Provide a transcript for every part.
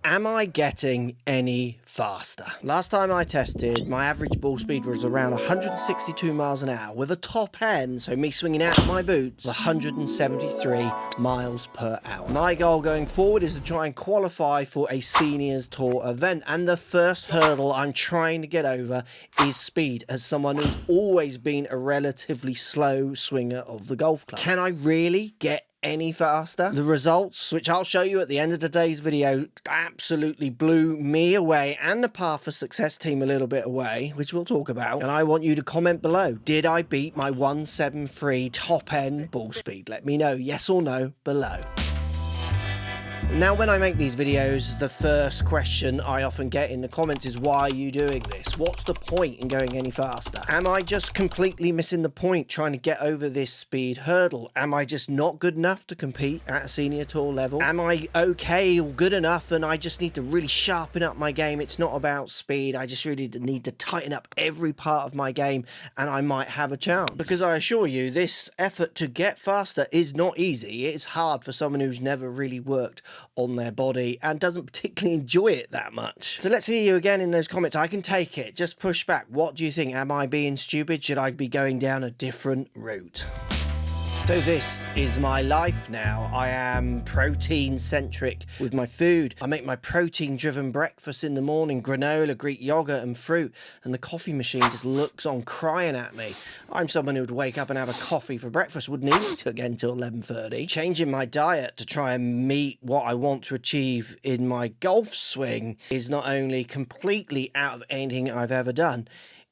Am I getting any faster? Last time I tested, my average ball speed was around 162 miles an hour with a top end, so me swinging out my boots, 173 miles per hour. My goal going forward is to try and qualify for a seniors tour event, and the first hurdle I'm trying to get over is speed, as someone who's always been a relatively slow swinger of the golf club. Can I really get any faster? The results, which I'll show you at the end of today's video, absolutely blew me away and the Path for Success team a little bit away, which we'll talk about. And I want you to comment below. Did I beat my 173 top end ball speed? Let me know, yes or no, below. Now, when I make these videos, the first question I often get in the comments is, why are you doing this? What's the point in going any faster? Am I just completely missing the point trying to get over this speed hurdle? Am I just not good enough to compete at a senior tour level? Am I okay or good enough and I just need to really sharpen up my game? It's not about speed. I just really need to tighten up every part of my game and I might have a chance. Because I assure you, this effort to get faster is not easy. It's hard for someone who's never really worked on their body and doesn't particularly enjoy it that much. So let's hear you again in those comments. I can take it. Just push back. What do you think? Am I being stupid? Should I be going down a different route? So this is my life now. I am protein-centric with my food. I make my protein-driven breakfast in the morning, granola, Greek yogurt and fruit, and the coffee machine just looks on crying at me. I'm someone who would wake up and have a coffee for breakfast, wouldn't eat again till 11:30. Changing my diet to try and meet what I want to achieve in my golf swing is not only completely out of anything I've ever done,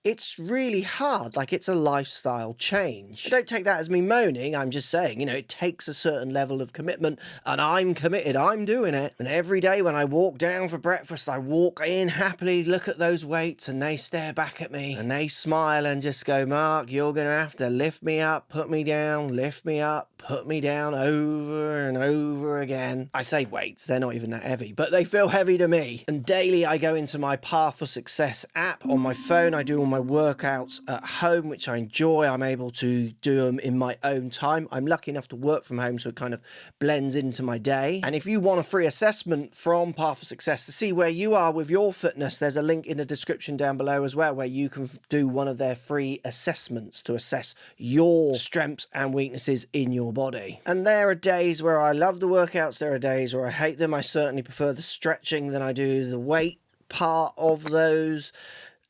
it's really hard. Like, it's a lifestyle change. Don't take that as me moaning. I'm just saying, you know, it takes a certain level of commitment and I'm committed. I'm doing it. And every day when I walk down for breakfast, I walk in happily, look at those weights and they stare back at me and they smile and just go, Mark, you're going to have to lift me up, put me down, lift me up, put me down over and over again. I say weights, they're not even that heavy, but they feel heavy to me. And daily I go into my Path for Success app on my phone. I do all my workouts at home, which I enjoy. I'm able to do them in my own time. I'm lucky enough to work from home, so it kind of blends into my day. And if you want a free assessment from Path for Success to see where you are with your fitness, there's a link in the description down below as well, where you can do one of their free assessments to assess your strengths and weaknesses in your body. And there are days where I love the workouts, there are days where I hate them. I certainly prefer the stretching than I do the weight part of those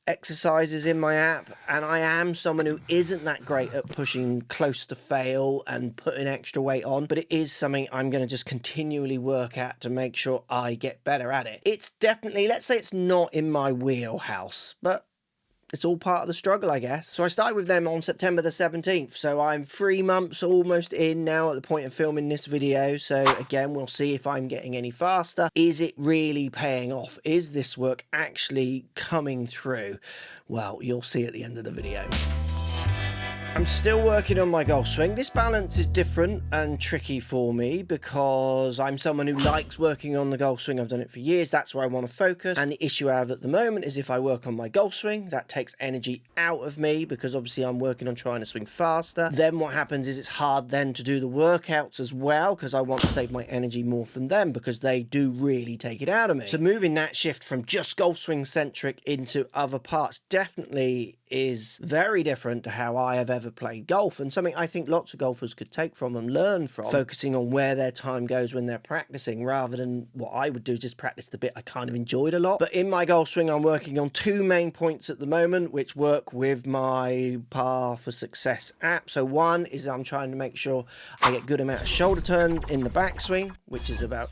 exercises in my app, and I am someone who isn't that great at pushing close to fail and putting extra weight on, but it is something I'm going to just continually work at to make sure I get better at it. It's definitely, let's say it's not in my wheelhouse, but it's all part of the struggle, I guess. So I started with them on September the 17th. So I'm 3 months almost in now at the point of filming this video. So again, we'll see if I'm getting any faster. Is it really paying off? Is this work actually coming through? Well, you'll see at the end of the video. I'm still working on my golf swing. This balance is different and tricky for me because I'm someone who likes working on the golf swing. I've done it for years. That's where I want to focus. And the issue I have at the moment is if I work on my golf swing, that takes energy out of me because obviously I'm working on trying to swing faster. Then what happens is it's hard then to do the workouts as well because I want to save my energy more from them because they do really take it out of me. So moving that shift from just golf swing centric into other parts definitely is very different to how I have ever played golf, and something I think lots of golfers could take from and learn from, focusing on where their time goes when they're practicing rather than what I would do, just practice the bit I kind of enjoyed a lot. But in my golf swing, I'm working on 2 main points at the moment, which work with my Path for Success app. So one is I'm trying to make sure I get good amount of shoulder turn in the backswing, which is about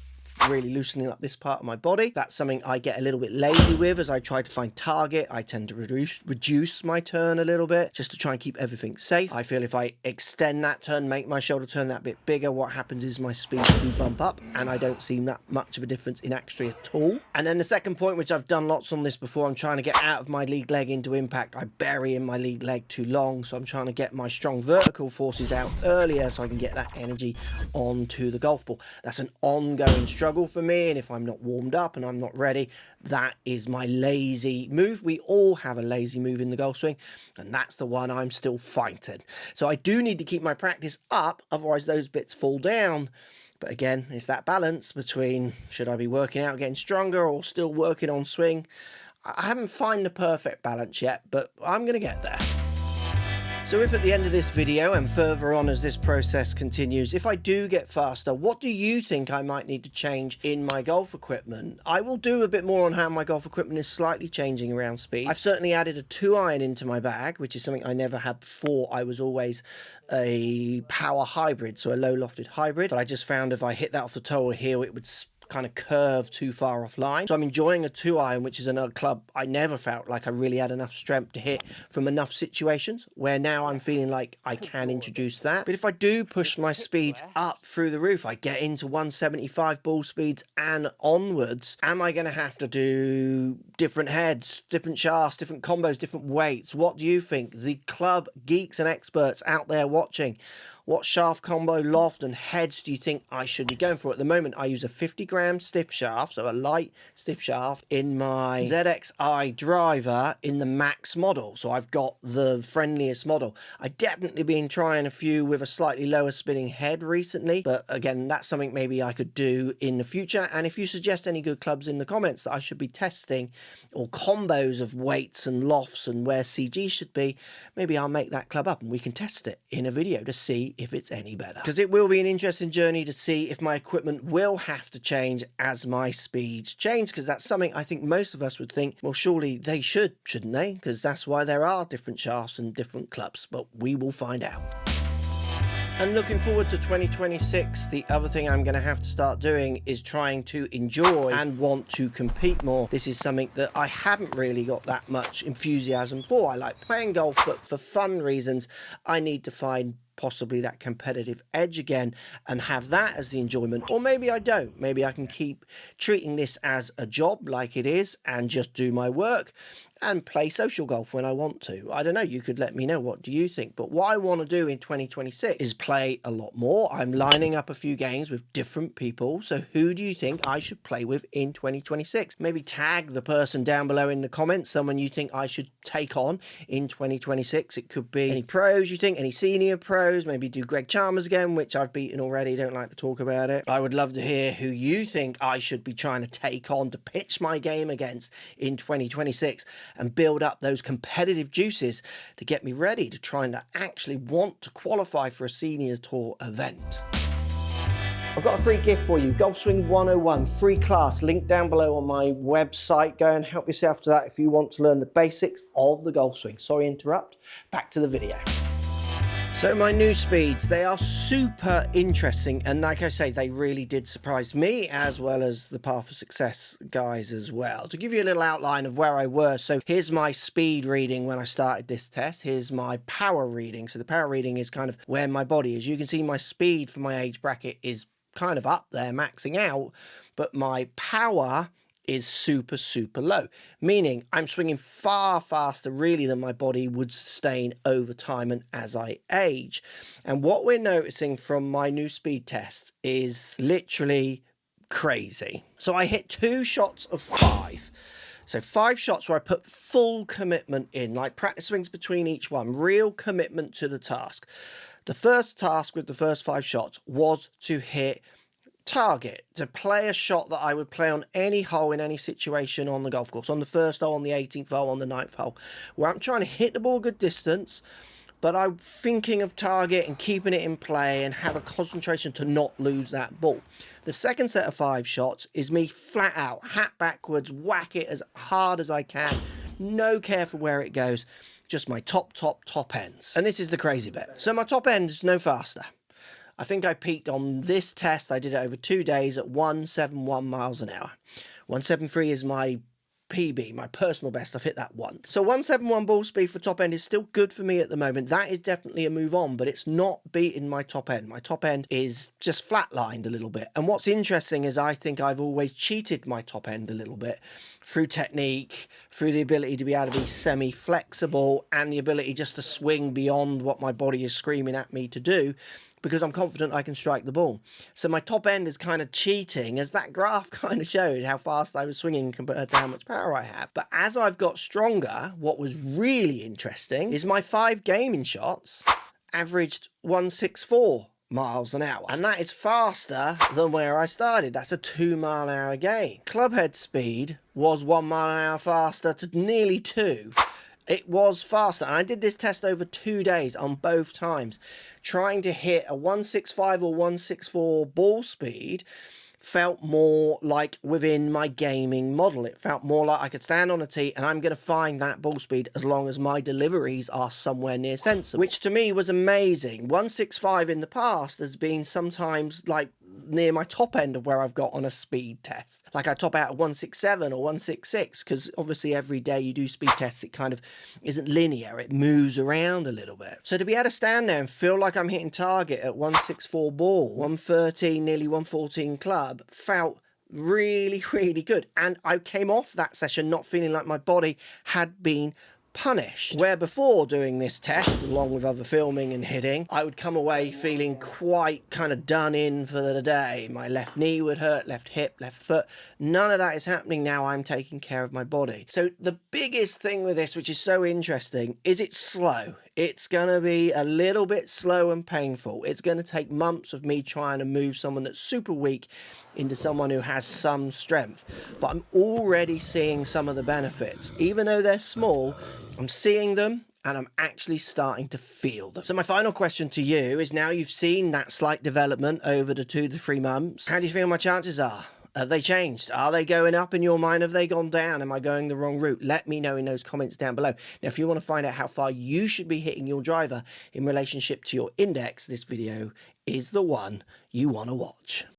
really loosening up this part of my body. That's something I get a little bit lazy with as I try to find target. I tend to reduce my turn a little bit just to try and keep everything safe. I feel if I extend that turn, make my shoulder turn that bit bigger, what happens is my speed do bump up and I don't see that much of a difference in actually at all. And then the second point, which I've done lots on this before, I'm trying to get out of my lead leg into impact. I bury in my lead leg too long, so I'm trying to get my strong vertical forces out earlier so I can get that energy onto the golf ball. That's an ongoing struggle for me, and if I'm not warmed up and I'm not ready, that is my lazy move. We all have a lazy move in the golf swing, and that's the one I'm still fighting. So I do need to keep my practice up, otherwise those bits fall down. But again, it's that balance between should I be working out, getting stronger, or still working on swing. I haven't found the perfect balance yet, but I'm going to get there. So if at the end of this video and further on as this process continues, if I do get faster, what do you think I might need to change in my golf equipment? I will do a bit more on how my golf equipment is slightly changing around speed. I've certainly added a 2-iron into my bag, which is something I never had before. I was always a power hybrid, so a low lofted hybrid. But I just found if I hit that off the toe or heel, it would kind of curve too far offline. So I'm enjoying a 2-iron, which is another club I never felt like I really had enough strength to hit from enough situations, where now I'm feeling like I can introduce that. But if I do push my speeds up through the roof, I get into 175 ball speeds and onwards, am I going to have to do different heads, different shafts, different combos, different weights? What do you think? The club geeks and experts out there watching, what shaft combo, loft and heads do you think I should be going for? At the moment, I use a 50-gram stiff shaft, so a light stiff shaft, in my ZXi driver in the max model. So I've got the friendliest model. I've definitely been trying a few with a slightly lower spinning head recently, but again, that's something maybe I could do in the future. And if you suggest any good clubs in the comments that I should be testing, or combos of weights and lofts and where CG should be, maybe I'll make that club up and we can test it in a video to see if it's any better. Because it will be an interesting journey to see if my equipment will have to change as my speeds change, because that's something I think most of us would think, well, surely they should, shouldn't they? Because that's why there are different shafts and different clubs, but we will find out. And looking forward to 2026, the other thing I'm going to have to start doing is trying to enjoy and want to compete more. This is something that I haven't really got that much enthusiasm for. I like playing golf, but for fun reasons, I need to find possibly that competitive edge again and have that as the enjoyment. Or maybe I don't. Maybe I can keep treating this as a job like it is and just do my work and play social golf when I want to. I don't know, you could let me know, what do you think? But what I want to do in 2026 is play a lot more. I'm lining up a few games with different people. So who do you think I should play with in 2026? Maybe tag the person down below in the comments, someone you think I should take on in 2026. It could be any pros you think, any senior pros, maybe do Greg Chalmers again, which I've beaten already, don't like to talk about it. I would love to hear who you think I should be trying to take on to pitch my game against in 2026 and build up those competitive juices to get me ready to try and actually want to qualify for a seniors tour event. I've got a free gift for you, Golf Swing 101, free class, link down below on my website. Go and help yourself to that if you want to learn the basics of the golf swing. Sorry to interrupt, back to the video. So my new speeds, they are super interesting, and like I say, they really did surprise me as well as the Path for Success guys as well. To give you a little outline of where I were, so here's my speed reading when I started this test, here's my power reading. So the power reading is kind of where my body is. You can see my speed for my age bracket is kind of up there, maxing out, but my power is super low, meaning I'm swinging far faster really than my body would sustain over time and as I age. And what we're noticing from my new speed tests is literally crazy. So I hit 2 shots of 5. So 5 shots where I put full commitment in, like practice swings between each one, real commitment to the task. The first task with the first 5 shots was to hit target, to play a shot that I would play on any hole in any situation on the golf course, on the first hole, on the 18th hole, on the 9th hole, where I'm trying to hit the ball a good distance, but I'm thinking of target and keeping it in play and have a concentration to not lose that ball. The second set of 5 shots is me flat out, hat backwards, whack it as hard as I can, no care for where it goes, just my top ends. And this is the crazy bit. So my top end is no faster. I think I peaked on this test, I did it over 2 days at 171 miles an hour. 173 is my PB, my personal best. I've hit that once. So 171 ball speed for top end is still good for me at the moment. That is definitely a move on, but it's not beating my top end. My top end is just flatlined a little bit. And what's interesting is I think I've always cheated my top end a little bit through technique, through the ability to be able to be semi-flexible and the ability just to swing beyond what my body is screaming at me to do, because I'm confident I can strike the ball. So my top end is kind of cheating, as that graph kind of showed how fast I was swinging compared to how much power I have. But as I've got stronger, what was really interesting is my 5 gaming shots averaged 164 miles an hour. And that is faster than where I started. That's a 2 mile an hour gain. Clubhead speed was 1 mile an hour faster to nearly 2. It was faster. And I did this test over 2 days on both times, trying to hit a 165 or 164 ball speed. Felt more like within my gaming model. It felt more like I could stand on a tee and I'm going to find that ball speed as long as my deliveries are somewhere near sensible, which to me was amazing. 165 in the past has been sometimes like near my top end of where I've got on a speed test. Like I top out at 167 or 166, because obviously every day you do speed tests, it kind of isn't linear. It moves around a little bit. So to be able to stand there and feel like I'm hitting target at 164 ball, 113, nearly 114 club, felt really, really good. And I came off that session not feeling like my body had been punished. Where before doing this test, along with other filming and hitting, I would come away feeling quite kind of done in for the day. My left knee would hurt, left hip, left foot. None of that is happening now. I'm taking care of my body. So the biggest thing with this, which is so interesting, is it's slow. It's going to be a little bit slow and painful. It's going to take months of me trying to move someone that's super weak into someone who has some strength. But I'm already seeing some of the benefits. Even though they're small, I'm seeing them and I'm actually starting to feel them. So my final question to you is, now you've seen that slight development over the 2 to 3 months, how do you feel my chances are? Have they changed? Are they going up in your mind? Have they gone down? Am I going the wrong route? Let me know in those comments down below. Now, if you want to find out how far you should be hitting your driver in relationship to your index, this video is the one you want to watch.